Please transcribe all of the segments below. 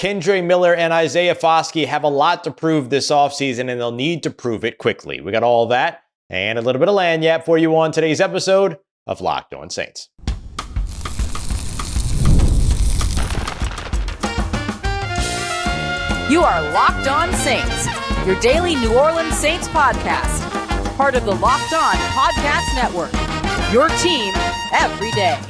Kendre Miller and Isaiah Foskey have a lot to prove this offseason, and they'll need to prove it quickly. We got all that and a little bit of lagniappe for you on today's episode of Locked On Saints. You are Locked On Saints, your daily New Orleans Saints podcast. Part of the Locked On Podcast Network, your team every day.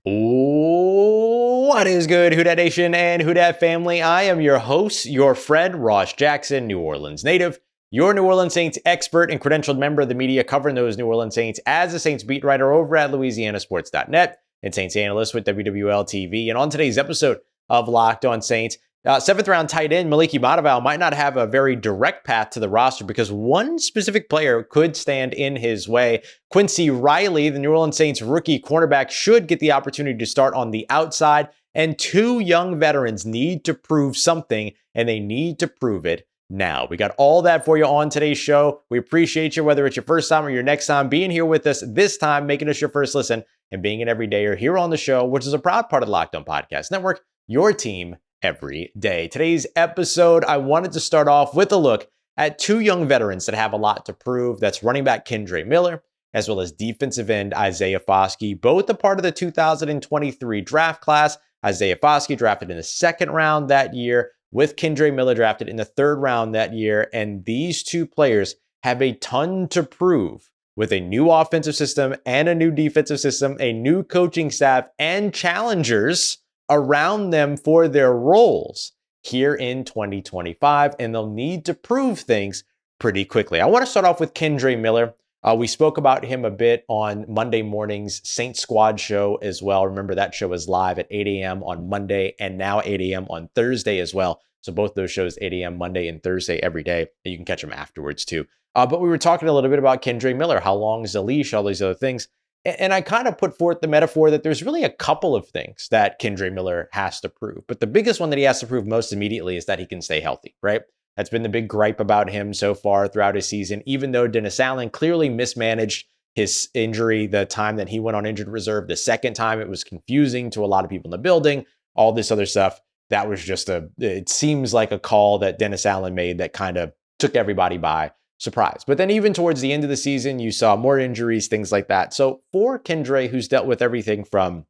What is good, Who Dat Nation and Who Dat family? I am your host, your friend, Ross Jackson, New Orleans native, your New Orleans Saints expert and credentialed member of the media covering those New Orleans Saints as a Saints beat writer over at LouisianaSports.net and Saints analyst with WWL TV. And on today's episode of Locked On Saints, seventh round tight end Moliki Matavao might not have a very direct path to the roster because one specific player could stand in his way. Quincy Riley, the New Orleans Saints rookie cornerback, should get the opportunity to start on the outside. And two young veterans need to prove something, and they need to prove it now. We got all that for you on today's show. We appreciate you, whether it's your first time or your next time, being here with us this time, making us your first listen, and being an everydayer here on the show, which is a proud part of the Locked On Podcast Network, your team every day. Today's episode, I wanted to start off with a look at two young veterans that have a lot to prove. That's running back Kendre Miller, as well as defensive end Isaiah Foskey, both a part of the 2023 draft class. Isaiah Foskey drafted in the second round that year, with Kendre Miller drafted in the third round that year. And these two players have a ton to prove with a new offensive system and a new defensive system, a new coaching staff, and challengers around them for their roles here in 2025, and they'll need to prove things pretty quickly. I want to start off with Kendre Miller. We spoke about him a bit on Monday morning's Saints Squad show as well. Remember, that show is live at 8 a.m. on Monday and now 8 a.m. on Thursday as well. So both those shows, 8 a.m. Monday and Thursday every day. And you can catch them afterwards too. But we were talking a little bit about Kendre Miller. How long is the leash? All these other things. And I kind of put forth the metaphor that there's really a couple of things that Kendre Miller has to prove. But the biggest one that he has to prove most immediately is that he can stay healthy, right? That's been the big gripe about him so far throughout his season, even though Dennis Allen clearly mismanaged his injury the time that he went on injured reserve. The second time, it was confusing to a lot of people in the building, all this other stuff. That was just it seems like a call that Dennis Allen made that kind of took everybody by surprise. But then even towards the end of the season, you saw more injuries, things like that. So for Kendre, who's dealt with everything from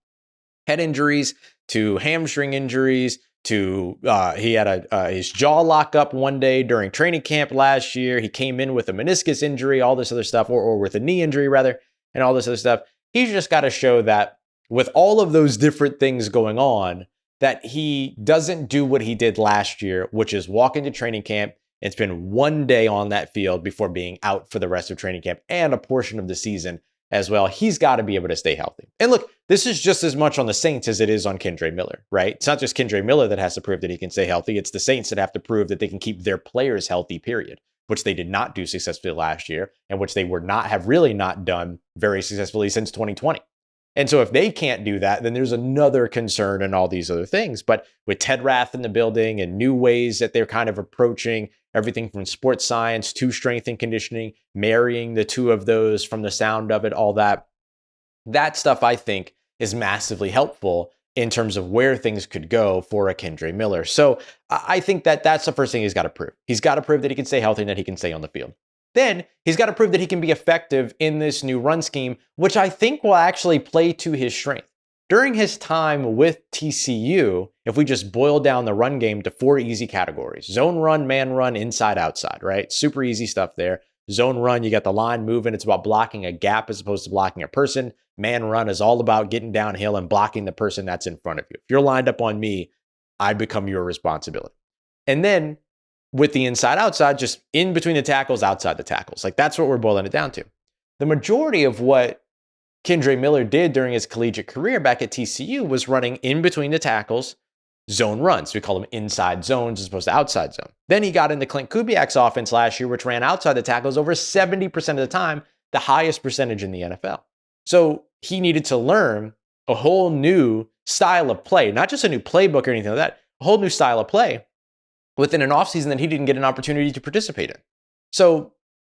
head injuries to hamstring injuries to he had his jaw lock up one day during training camp last year. He came in with a meniscus injury, all this other stuff, or with a knee injury rather, and all this other stuff. He's just got to show that with all of those different things going on, that he doesn't do what he did last year, which is walk into training camp and spend one day on that field before being out for the rest of training camp and a portion of the season as well. He's got to be able to stay healthy. And look, this is just as much on the Saints as it is on Kendre Miller, right? It's not just Kendre Miller that has to prove that he can stay healthy. It's the Saints that have to prove that they can keep their players healthy, period, which they did not do successfully last year and which they have really not done very successfully since 2020. And so if they can't do that, then there's another concern and all these other things. But with Ted Rath in the building and new ways that they're kind of approaching everything from sports science to strength and conditioning, marrying the two of those from the sound of it, all that stuff I think is massively helpful in terms of where things could go for a Kendre Miller. So I think that that's the first thing he's got to prove. He's got to prove that he can stay healthy and that he can stay on the field. Then he's got to prove that he can be effective in this new run scheme, which I think will actually play to his strength. During his time with TCU, if we just boil down the run game to four easy categories: zone run, man run, inside, outside, right? Super easy stuff there. Zone run, you got the line moving. It's about blocking a gap as opposed to blocking a person. Man run is all about getting downhill and blocking the person that's in front of you. If you're lined up on me, I become your responsibility. And then with the inside outside, just in between the tackles, outside the tackles. Like that's what we're boiling it down to. The majority of what Kendre Miller did during his collegiate career back at TCU was running in between the tackles, zone runs. We call them inside zones as opposed to outside zone. Then he got into Clint Kubiak's offense last year, which ran outside the tackles over 70% of the time, the highest percentage in the NFL. So he needed to learn a whole new style of play, not just a new playbook or anything like that, a whole new style of play within an offseason that he didn't get an opportunity to participate in. So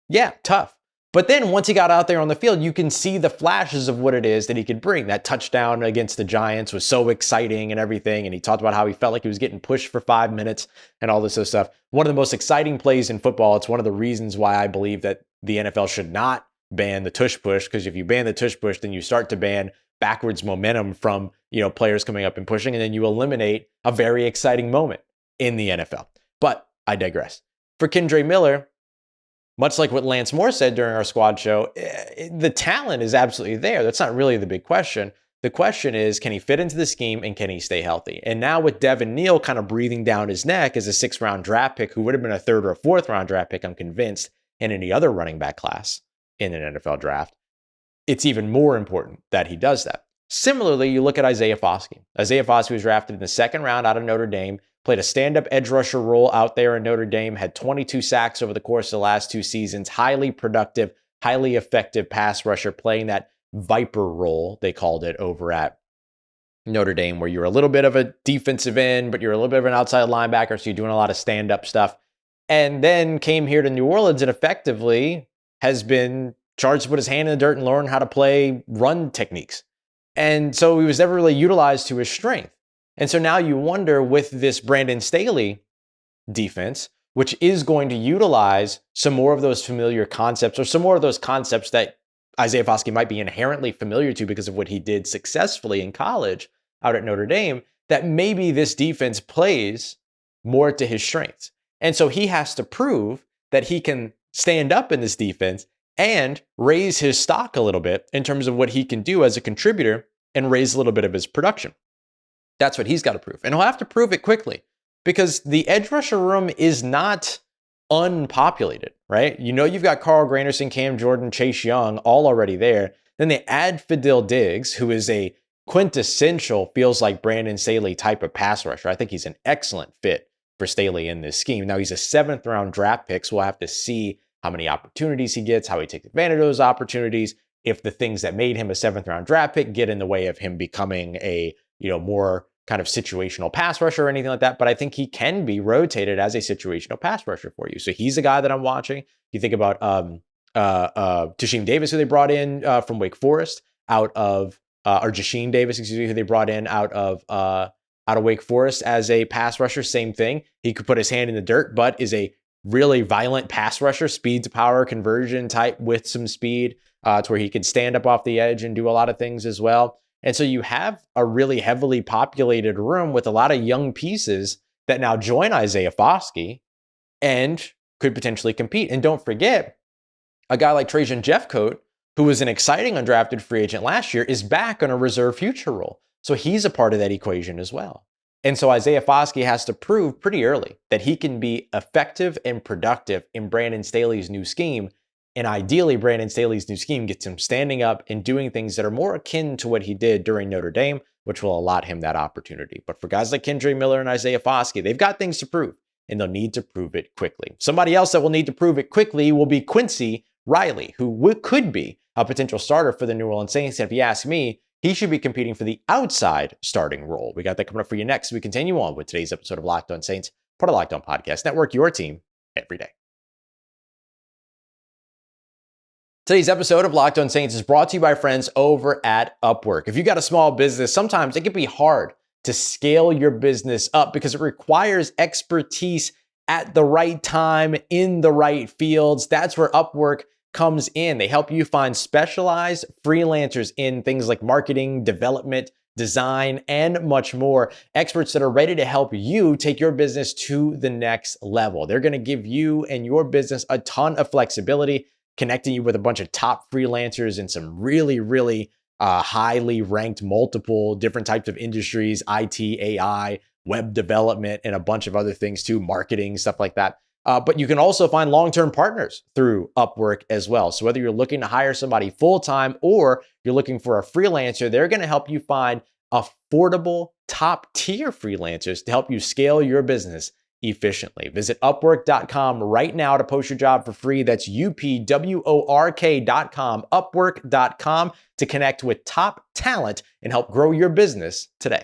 yeah, tough. But then once he got out there on the field, you can see the flashes of what it is that he could bring. That touchdown against the Giants was so exciting and everything. And he talked about how he felt like he was getting pushed for 5 minutes and all this other stuff. One of the most exciting plays in football. It's one of the reasons why I believe that the NFL should not ban the tush push, because if you ban the tush push, then you start to ban backwards momentum from, players coming up and pushing, and then you eliminate a very exciting moment in the NFL. But I digress. For Kendre Miller, much like what Lance Moore said during our squad show, the talent is absolutely there. That's not really the big question. The question is, can he fit into the scheme and can he stay healthy? And now with Devin Neal kind of breathing down his neck as a 6th-round draft pick, who would have been a 3rd or a 4th-round draft pick, I'm convinced, in any other running back class in an NFL draft, it's even more important that he does that. Similarly, you look at Isaiah Foskey. Isaiah Foskey was drafted in the 2nd round out of Notre Dame, played a stand-up edge rusher role out there in Notre Dame, had 22 sacks over the course of the last 2 seasons, highly productive, highly effective pass rusher, playing that Viper role, they called it, over at Notre Dame, where you're a little bit of a defensive end, but you're a little bit of an outside linebacker, so you're doing a lot of stand-up stuff. And then came here to New Orleans and effectively has been charged to put his hand in the dirt and learn how to play run techniques. And so he was never really utilized to his strength. And so now you wonder, with this Brandon Staley defense, which is going to utilize some more of those familiar concepts, or some more of those concepts that Isaiah Foskey might be inherently familiar to because of what he did successfully in college out at Notre Dame, that maybe this defense plays more to his strengths. And so he has to prove that he can stand up in this defense and raise his stock a little bit in terms of what he can do as a contributor and raise a little bit of his production. That's what he's got to prove. And he'll have to prove it quickly, because the edge rusher room is not unpopulated, right? You've got Carl Granderson, Cam Jordan, Chase Young, all already there. Then they add Fadil Diggs, who is a quintessential, feels like Brandon Staley type of pass rusher. I think he's an excellent fit for Staley in this scheme. Now, he's a 7th-round draft pick, so we'll have to see how many opportunities he gets, how he takes advantage of those opportunities, if the things that made him a 7th-round draft pick get in the way of him becoming a more kind of situational pass rusher or anything like that. But I think he can be rotated as a situational pass rusher for you. So he's a guy that I'm watching. You think about Tasheem Davis, who they brought in from Wake Forest, or Jasheen Davis, who they brought in out of Wake Forest as a pass rusher. Same thing. He could put his hand in the dirt, but is a really violent pass rusher, speed to power conversion type with some speed, to where he can stand up off the edge and do a lot of things as well. And so you have a really heavily populated room with a lot of young pieces that now join Isaiah Foskey and could potentially compete. And don't forget, a guy like Trajan Jeffcoat, who was an exciting undrafted free agent last year, is back on a reserve future role. So he's a part of that equation as well. And so Isaiah Foskey has to prove pretty early that he can be effective and productive in Brandon Staley's new scheme. And ideally, Brandon Staley's new scheme gets him standing up and doing things that are more akin to what he did during Notre Dame, which will allot him that opportunity. But for guys like Kendre Miller and Isaiah Foskey, they've got things to prove, and they'll need to prove it quickly. Somebody else that will need to prove it quickly will be Quincy Riley, who could be a potential starter for the New Orleans Saints. And if you ask me, he should be competing for the outside starting role. We got that coming up for you next. We continue on with today's episode of Locked On Saints, part of Locked On Podcast Network, your team every day. Today's episode of Locked On Saints is brought to you by friends over at Upwork. If you got a small business, sometimes it can be hard to scale your business up because it requires expertise at the right time in the right fields. That's where Upwork comes in. They help you find specialized freelancers in things like marketing, development, design, and much more. Experts that are ready to help you take your business to the next level. They're going to give you and your business a ton of flexibility, connecting you with a bunch of top freelancers in some really, really highly ranked multiple different types of industries, IT, AI, web development, and a bunch of other things too, marketing, stuff like that. But you can also find long-term partners through Upwork as well. So whether you're looking to hire somebody full-time or you're looking for a freelancer, they're going to help you find affordable, top-tier freelancers to help you scale your business efficiently. Visit Upwork.com right now to post your job for free. That's UPWORK.com, Upwork.com, to connect with top talent and help grow your business today.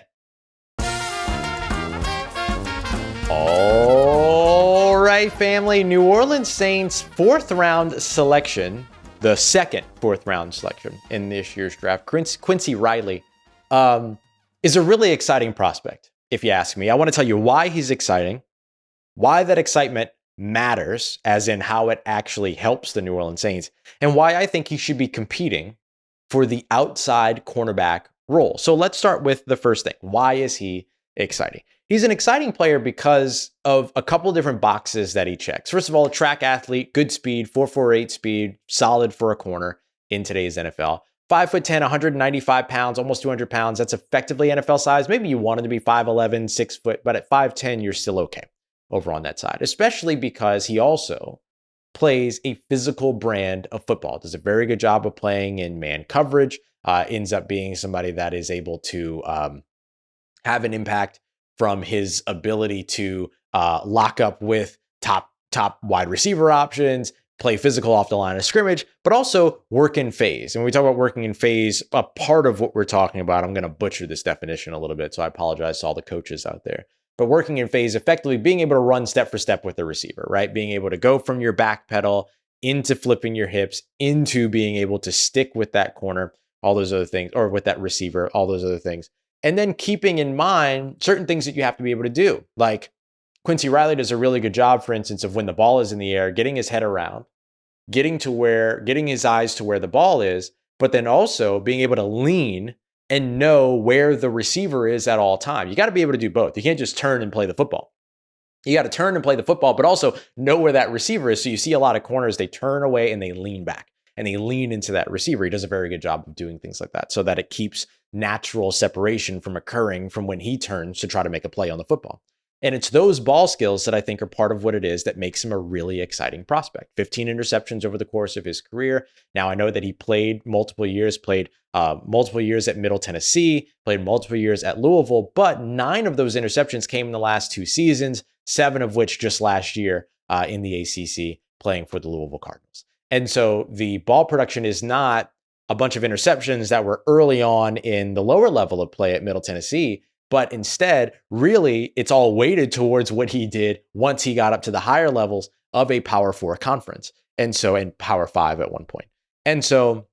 All right, family. New Orleans Saints 4th round selection the second fourth round selection in this year's draft, Quincy Riley, is a really exciting prospect, if you ask me. I want to tell you why he's exciting, why that excitement matters, as in how it actually helps the New Orleans Saints, and why I think he should be competing for the outside cornerback role. So let's start with the first thing. Why is he exciting? He's an exciting player because of a couple different boxes that he checks. First of all, a track athlete, good speed, 4.48 speed, solid for a corner in today's NFL. 5'10", 195 pounds, almost 200 pounds. That's effectively NFL size. Maybe you want him to be 5'11", 6 foot, but at 5'10", you're still okay over on that side, especially because he also plays a physical brand of football. Does a very good job of playing in man coverage, ends up being somebody that is able to have an impact from his ability to lock up with top wide receiver options, play physical off the line of scrimmage, but also work in phase. And when we talk about working in phase, a part of what we're talking about, I'm going to butcher this definition a little bit, so I apologize to all the coaches out there. But working in phase, effectively being able to run step for step with the receiver, right? Being able to go from your back pedal into flipping your hips, into being able to stick with that corner, all those other things, or with that receiver, all those other things. And then keeping in mind certain things that you have to be able to do. Like Quincy Riley does a really good job, for instance, of when the ball is in the air, getting his head around, getting his eyes to where the ball is, but then also being able to lean and know where the receiver is at all time. You got to be able to do both. You can't just turn and play the football. You got to turn and play the football, but also know where that receiver is. So you see a lot of corners, they turn away and they lean back and they lean into that receiver. He does a very good job of doing things like that so that it keeps natural separation from occurring from when he turns to try to make a play on the football. And it's those ball skills that I think are part of what it is that makes him a really exciting prospect. 15 interceptions over the course of his career. Now, I know that he played multiple years at Middle Tennessee, played multiple years at Louisville, but 9 of those interceptions came in the last 2 seasons, 7 of which just last year in the ACC playing for the Louisville Cardinals. And so the ball production is not a bunch of interceptions that were early on in the lower level of play at Middle Tennessee, but instead, really, it's all weighted towards what he did once he got up to the higher levels of a Power 4 conference. And Power 5 at one point. And so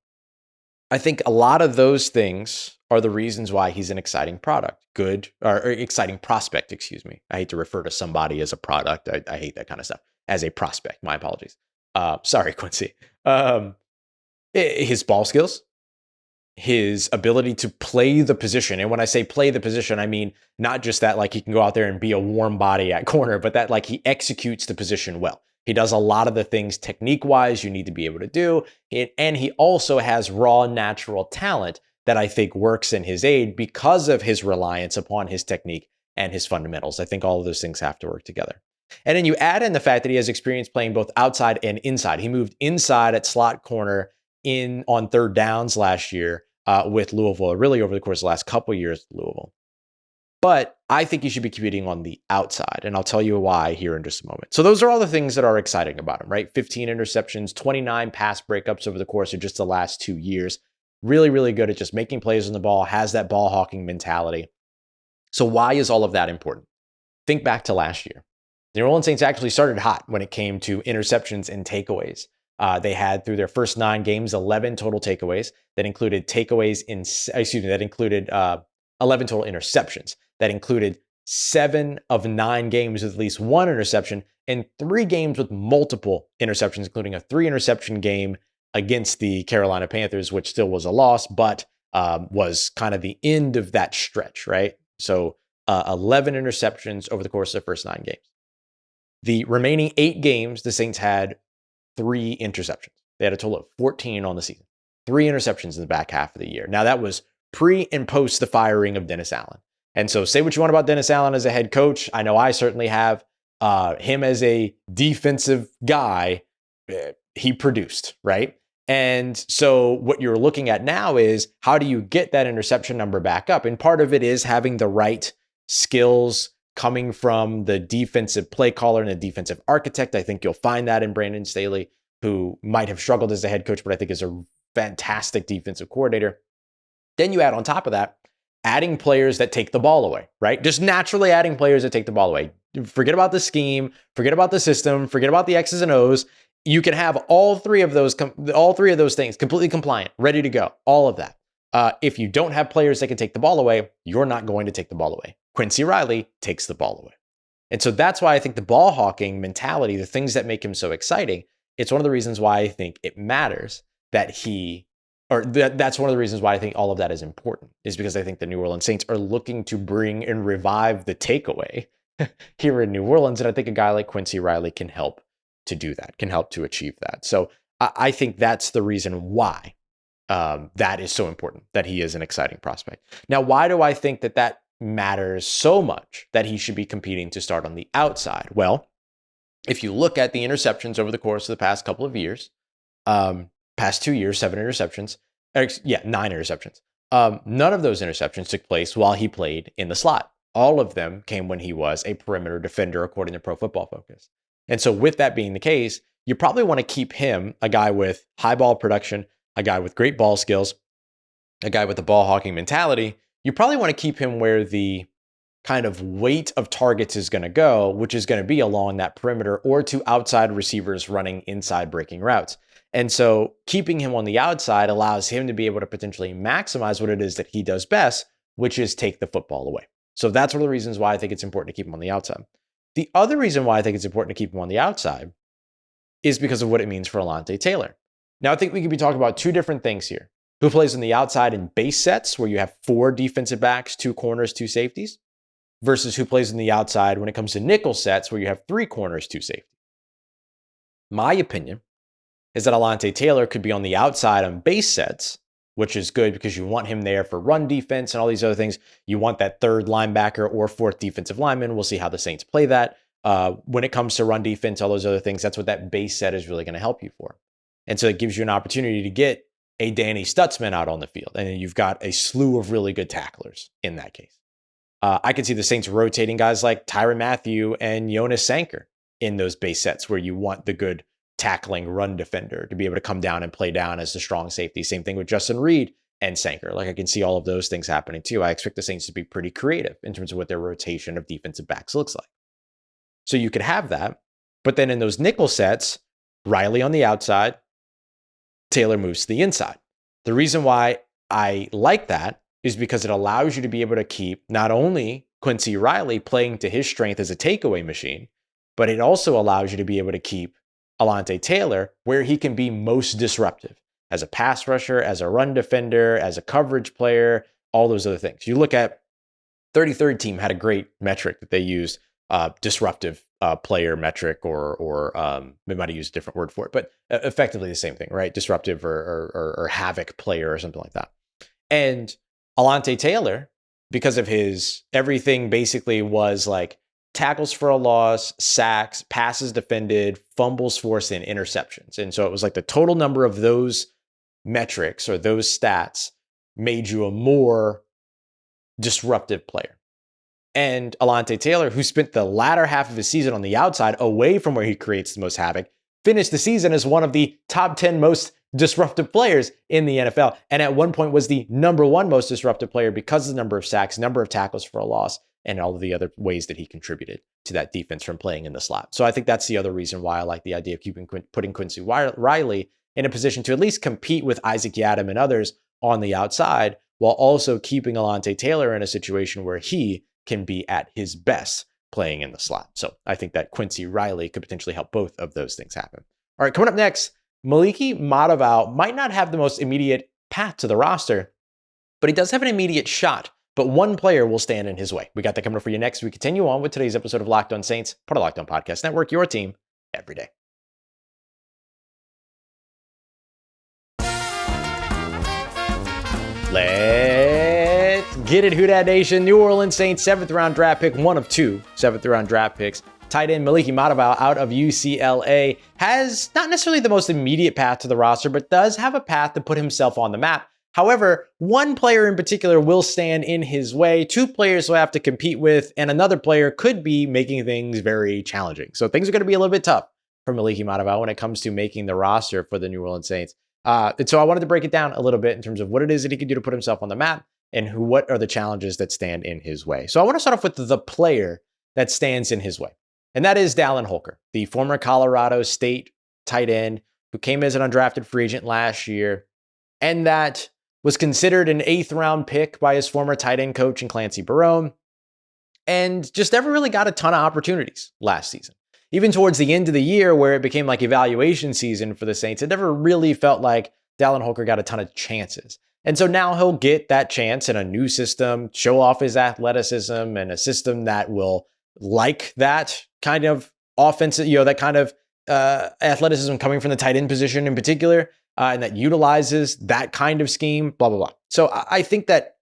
I think a lot of those things are the reasons why he's an exciting exciting prospect, excuse me. I hate to refer to somebody as a product. I hate that kind of stuff. As a prospect, my apologies. Sorry, Quincy. His ball skills, his ability to play the position. And when I say play the position, I mean not just that like he can go out there and be a warm body at corner, but that like he executes the position well. He does a lot of the things technique-wise you need to be able to do. And he also has raw natural talent that I think works in his aid because of his reliance upon his technique and his fundamentals. I think all of those things have to work together. And then you add in the fact that he has experience playing both outside and inside. He moved inside at slot corner on third downs last year with Louisville, really over the course of the last couple of years with Louisville. But I think he should be competing on the outside, and I'll tell you why here in just a moment. So those are all the things that are exciting about him, right? 15 interceptions, 29 pass breakups over the course of just the last 2 years. Really, really good at just making plays on the ball, has that ball hawking mentality. So why is all of that important? Think back to last year. The New Orleans Saints actually started hot when it came to interceptions and takeaways. They had, through their first 9 games, 11 total takeaways. That included 11 total interceptions. That included 7 of 9 games with at least 1 interception and 3 games with multiple interceptions, including a 3 interception game against the Carolina Panthers, which still was a loss, but was kind of the end of that stretch, right? So 11 interceptions over the course of the first 9 games. The remaining 8 games, the Saints had 3 interceptions. They had a total of 14 on the season. 3 interceptions in the back half of the year. Now, that was pre and post the firing of Dennis Allen. And so say what you want about Dennis Allen as a head coach. I know I certainly have. Him as a defensive guy, he produced, right? And so what you're looking at now is how do you get that interception number back up? And part of it is having the right skills coming from the defensive play caller and the defensive architect. I think you'll find that in Brandon Staley, who might have struggled as a head coach, but I think is a fantastic defensive coordinator. Then you add on top of that, adding players that take the ball away, right? Just naturally adding players that take the ball away. Forget about the scheme, forget about the system, forget about the X's and O's. you can have all three of those things completely compliant, ready to go, all of that. If you don't have players that can take the ball away, you're not going to take the ball away. Quincy Riley takes the ball away. And so that's why I think the ball hawking mentality, the things that make him so exciting, it's one of the reasons why I think it matters that that's one of the reasons why I think all of that is important, is because I think the New Orleans Saints are looking to bring and revive the takeaway here in New Orleans. And I think a guy like Quincy Riley can help to do that, can help to achieve that. So I think that's the reason why that is so important, that he is an exciting prospect. Now, why do I think that matters so much that he should be competing to start on the outside? Well, if you look at the interceptions over the course of the past couple of years, past 2 years, 9 interceptions. None of those interceptions took place while he played in the slot. All of them came when he was a perimeter defender, according to Pro Football Focus. And so with that being the case, you probably want to keep him, a guy with high ball production, a guy with great ball skills, a guy with a ball hawking mentality. You probably want to keep him where the kind of weight of targets is going to go, which is going to be along that perimeter or to outside receivers running inside breaking routes. And so keeping him on the outside allows him to be able to potentially maximize what it is that he does best, which is take the football away. So that's one of the reasons why I think it's important to keep him on the outside. The other reason why I think it's important to keep him on the outside is because of what it means for Alontae Taylor. Now, I think we could be talking about two different things here. Who plays on the outside in base sets, where you have 4 defensive backs, 2 corners, 2 safeties, versus who plays on the outside when it comes to nickel sets, where you have 3 corners, 2 safeties. My opinion is that Alontae Taylor could be on the outside on base sets, which is good because you want him there for run defense and all these other things. You want that 3rd linebacker or 4th defensive lineman. We'll see how the Saints play that. When it comes to run defense, all those other things, that's what that base set is really going to help you for. And so it gives you an opportunity to get a Danny Stutzman out on the field. And you've got a slew of really good tacklers in that case. I could see the Saints rotating guys like Tyrann Mathieu and Jonas Sanker in those base sets where you want the good tackling run defender to be able to come down and play down as the strong safety. Same thing with Justin Reed and Sanker. Like, I can see all of those things happening too. I expect the Saints to be pretty creative in terms of what their rotation of defensive backs looks like. So you could have that. But then in those nickel sets, Riley on the outside, Taylor moves to the inside. The reason why I like that is because it allows you to be able to keep not only Quincy Riley playing to his strength as a takeaway machine, but it also allows you to be able to keep Alontae Taylor where he can be most disruptive as a pass rusher, as a run defender, as a coverage player, all those other things. You look at 33rd team had a great metric that they used, disruptive player metric, or they might have used a different word for it, but effectively the same thing, right? Disruptive or havoc player or something like that. And Alontae Taylor, because of his everything basically was like tackles for a loss, sacks, passes defended, fumbles forced, and interceptions. And so it was like the total number of those metrics or those stats made you a more disruptive player. And Alontae Taylor, who spent the latter half of his season on the outside away from where he creates the most havoc, finished the season as one of the top 10 most disruptive players in the NFL. And at one point was the number 1 most disruptive player because of the number of sacks, number of tackles for a loss, and all of the other ways that he contributed to that defense from playing in the slot. So I think that's the other reason why I like the idea of putting Quincy Riley in a position to at least compete with Isaac Yiadom and others on the outside, while also keeping Alontae Taylor in a situation where he can be at his best playing in the slot. So I think that Quincy Riley could potentially help both of those things happen. All right, coming up next, Moliki Matavao might not have the most immediate path to the roster, but he does have an immediate shot. But one player will stand in his way. We got that coming up for you next. We continue on with today's episode of Locked On Saints, part of Locked On Podcast Network, your team every day. Let's get it, Who Dat Nation. New Orleans Saints 7th round draft pick, one of 2 7th round draft picks. Tight end Moliki Matavao out of UCLA has not necessarily the most immediate path to the roster, but does have a path to put himself on the map. However, one player in particular will stand in his way, 2 players will have to compete with, and another player could be making things very challenging. So things are going to be a little bit tough for Moliki Matavao when it comes to making the roster for the New Orleans Saints. And so I wanted to break it down a little bit in terms of what it is that he can do to put himself on the map and what are the challenges that stand in his way. So I want to start off with the player that stands in his way, and that is Dallin Holker, the former Colorado State tight end who came as an undrafted free agent last year, and that was considered an 8th round pick by his former tight end coach in Clancy Barone, and just never really got a ton of opportunities last season. Even towards the end of the year, where it became like evaluation season for the Saints, it never really felt like Dallin Holker got a ton of chances. And so now he'll get that chance in a new system, show off his athleticism and a system that will like that kind of offense, that kind of athleticism coming from the tight end position in particular, and that utilizes that kind of scheme, blah, blah, blah. So I think that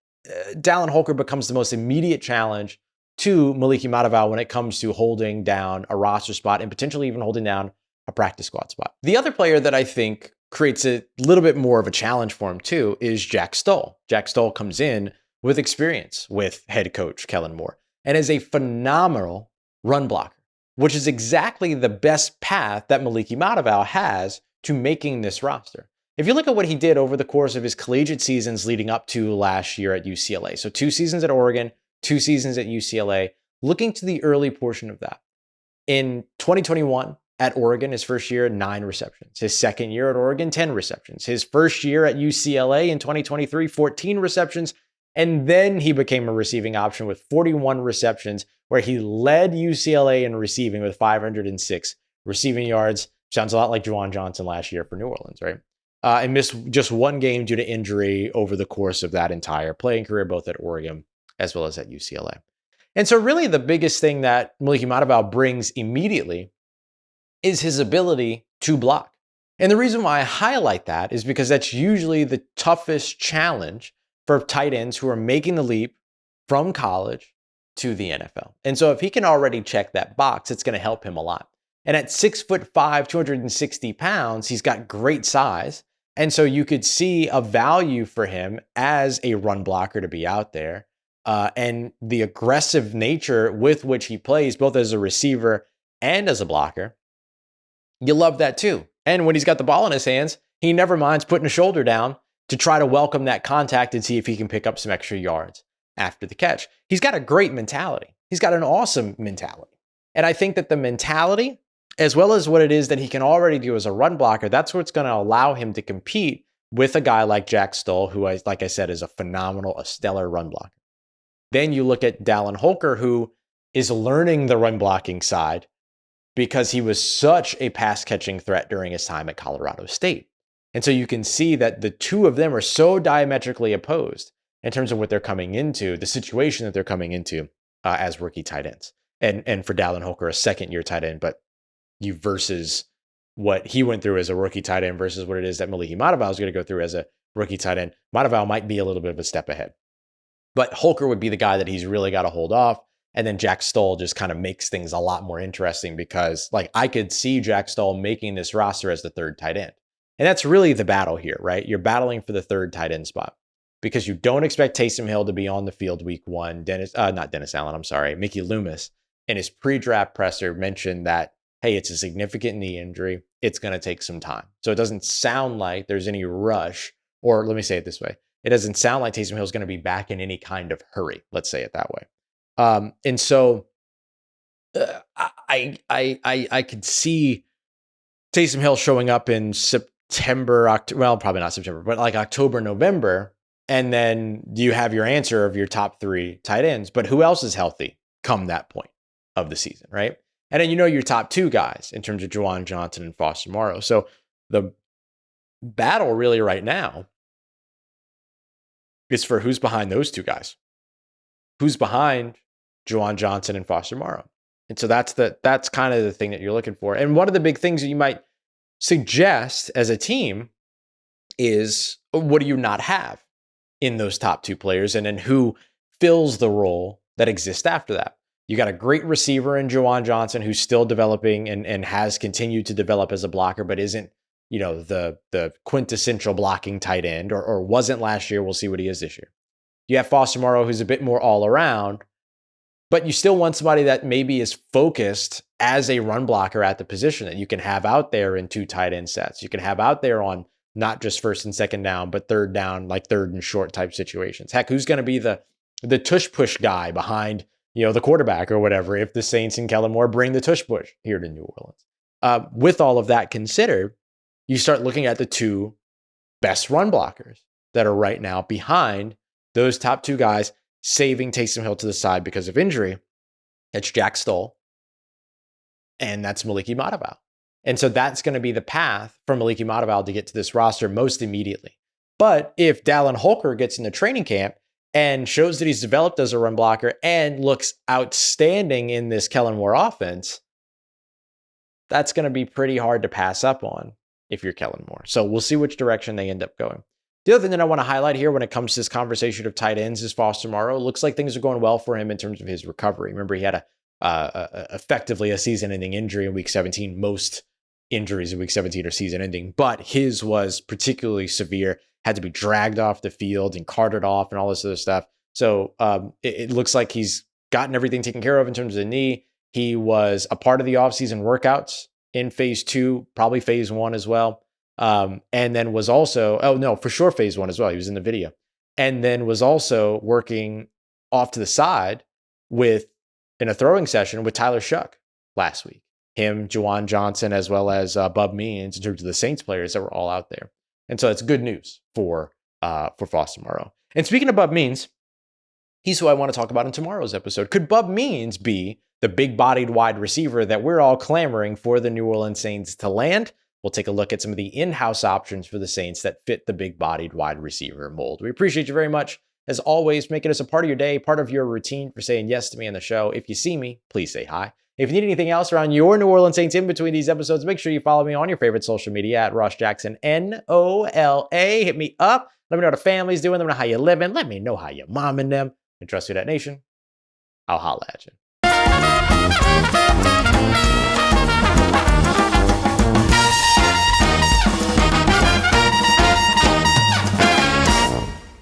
Dallin Holker becomes the most immediate challenge to Moliki Matavao when it comes to holding down a roster spot and potentially even holding down a practice squad spot. The other player that I think creates a little bit more of a challenge for him too is Jack Stoll. Jack Stoll comes in with experience with head coach Kellen Moore and is a phenomenal run blocker, which is exactly the best path that Moliki Matavao has to making this roster. If you look at what he did over the course of his collegiate seasons leading up to last year at UCLA, so 2 seasons at Oregon, 2 seasons at UCLA, looking to the early portion of that. In 2021 at Oregon, his first year, 9 receptions. His second year at Oregon, 10 receptions. His first year at UCLA in 2023, 14 receptions. And then he became a receiving option with 41 receptions, where he led UCLA in receiving with 506 receiving yards. Sounds a lot like Juwan Johnson last year for New Orleans, right? And missed just 1 game due to injury over the course of that entire playing career, both at Oregon as well as at UCLA. And so really the biggest thing that Moliki Matavao brings immediately is his ability to block. And the reason why I highlight that is because that's usually the toughest challenge for tight ends who are making the leap from college to the NFL. And so if he can already check that box, it's going to help him a lot. And at 6'5", 260 pounds, he's got great size. And so you could see a value for him as a run blocker to be out there. And the aggressive nature with which he plays, both as a receiver and as a blocker, you love that too. And when he's got the ball in his hands, he never minds putting a shoulder down to try to welcome that contact and see if he can pick up some extra yards after the catch. He's got a great mentality. He's got an awesome mentality. And I think that the mentality, as well as what it is that he can already do as a run blocker, that's what's going to allow him to compete with a guy like Jack Stoll, who, like I said, is a stellar run blocker. Then you look at Dallin Holker, who is learning the run blocking side because he was such a pass catching threat during his time at Colorado State. And so you can see that the two of them are so diametrically opposed in terms of what they're coming into, the situation that they're coming into as rookie tight ends. And for Dallin Holker, a second-year tight end, but you versus what he went through as a rookie tight end versus what it is that Moliki Matavao is going to go through as a rookie tight end. Matavao might be a little bit of a step ahead. But Holker would be the guy that he's really got to hold off. And then Jack Stoll just kind of makes things a lot more interesting because I could see Jack Stoll making this roster as the 3rd tight end. And that's really the battle here, right? You're battling for the 3rd tight end spot because you don't expect Taysom Hill to be on the field week 1. Mickey Loomis in his pre-draft presser mentioned that, hey, it's a significant knee injury. It's going to take some time. So it doesn't sound like there's any rush, or let me say it this way. It doesn't sound like Taysom Hill is going to be back in any kind of hurry. Let's say it that way. And so I could see Taysom Hill showing up in September, probably not September, but like October, November. And then you have your answer of your top 3 tight ends. But who else is healthy come that point of the season, right? And then your top 2 guys in terms of Juwan Johnson and Foster Morrow. So the battle really right now is for who's behind those 2 guys. Who's behind Juwan Johnson and Foster Morrow? And so that's kind of the thing that you're looking for. And one of the big things that you might suggest as a team is, what do you not have in those top 2 players? And then who fills the role that exists after that? You got a great receiver in Juwan Johnson who's still developing and has continued to develop as a blocker, but isn't, the quintessential blocking tight end or wasn't last year. We'll see what he is this year. You have Foster Morrow, who's a bit more all around, but you still want somebody that maybe is focused as a run blocker at the position that you can have out there in 2 tight end sets. You can have out there on not just 1st and 2nd down, but 3rd down, like 3rd and short type situations. Heck, who's going to be the tush push guy behind, the quarterback or whatever, if the Saints and Kellen Moore bring the tush push here to New Orleans? with all of that considered, you start looking at the two best run blockers that are right now behind those top two guys, saving Taysom Hill to the side because of injury. It's Jack Stoll, and that's Moliki Matavao. And so that's going to be the path for Moliki Matavao to get to this roster most immediately. But if Dallin Holker gets into training camp and shows that he's developed as a run blocker and looks outstanding in this Kellen Moore offense, that's going to be pretty hard to pass up on if you're Kellen Moore. So we'll see which direction they end up going. The other thing that I want to highlight here when it comes to this conversation of tight ends is Foster Moreau. It looks like things are going well for him in terms of his recovery. Remember, he had effectively a season-ending injury in Week 17. Most injuries in Week 17 are season-ending, but his was particularly severe, had to be dragged off the field and carted off and all this other stuff. So it looks like he's gotten everything taken care of in terms of the knee. He was a part of the offseason workouts in phase 2, probably phase 1 as well. And then was also, for sure phase 1 as well. He was in the video. And then was also working off to the side in a throwing session with Tyler Shuck last week. Him, Juwan Johnson, as well as Bub Means in terms of the Saints players that were all out there. And so it's good news for Foster Moreau. And speaking of Bub Means, he's who I want to talk about in tomorrow's episode. Could Bub Means be the big-bodied wide receiver that we're all clamoring for the New Orleans Saints to land? We'll take a look at some of the in-house options for the Saints that fit the big-bodied wide receiver mold. We appreciate you very much, as always, making us a part of your day, part of your routine for saying yes to me on the show. If you see me, please say hi. If you need anything else around your New Orleans Saints in between these episodes, make sure you follow me on your favorite social media at Ross Jackson, NOLA. Hit me up. Let me know what the family's doing. Let me know how you're living. Let me know how you're momming them. And trust Who Dat Nation, I'll holla at you.